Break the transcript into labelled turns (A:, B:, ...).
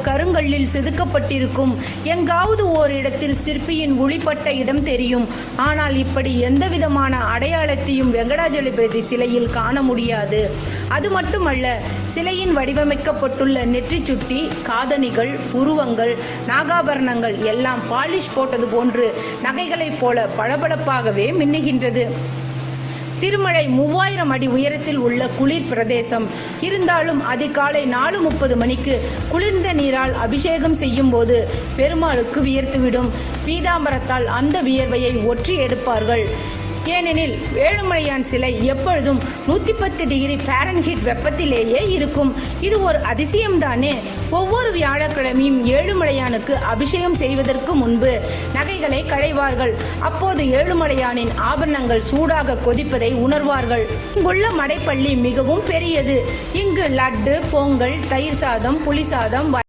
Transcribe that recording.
A: கருங்கல்லில் செதுக்கப்பட்டிருக்கும். எங்காவது ஓரிடத்தில் சிற்பியின் உளிப்பட்ட இடம் தெரியும். ஆனால் இப்படி எந்தவிதமான அடையாளத்தையும் வெங்கடாஜலபதி சிலையில் காண முடியாது. அது மட்டுமல்ல, சிலையின் வடிவமைக்கப்பட்டுள்ள நெற்றிச் சுட்டி, காதணிகள், உருவங்கள், நாகாபரணங்கள் எல்லாம் பாலிஷ் போட்டது போன்று நகைகளைப் போல பளபளப்பாகவே மின்னுகின்றது. திருமலை 3000 அடி உயரத்தில் உள்ள குளிர் பிரதேசம். இருந்தாலும் அதிகாலை 4:30 மணிக்கு குளிர்ந்த நீரால் அபிஷேகம் செய்யும் போது பெருமாளுக்கு வியர்த்துவிடும். பீதாம்பரத்தால் அந்த வியர்வையை ஒற்றி எடுப்பார்கள். ஏனெனில் ஏழுமலையான் சிலை எப்பொழுதும் 110 டிகிரி ஃபாரன்ஹீட் வெப்பத்திலேயே இருக்கும். இது ஒரு அதிசயம்தானே. ஒவ்வொரு வியாழக்கிழமையும் ஏழுமலையானுக்கு அபிஷேகம் செய்வதற்கு முன்பு நகைகளை களைவார்கள். அப்போது ஏழுமலையானின் ஆபரணங்கள் சூடாக கொதிப்பதை உணர்வார்கள். இங்குள்ள மடைப்பள்ளி மிகவும் பெரியது. இங்கு லட்டு, பொங்கல், தயிர் சாதம், புளி சாதம்,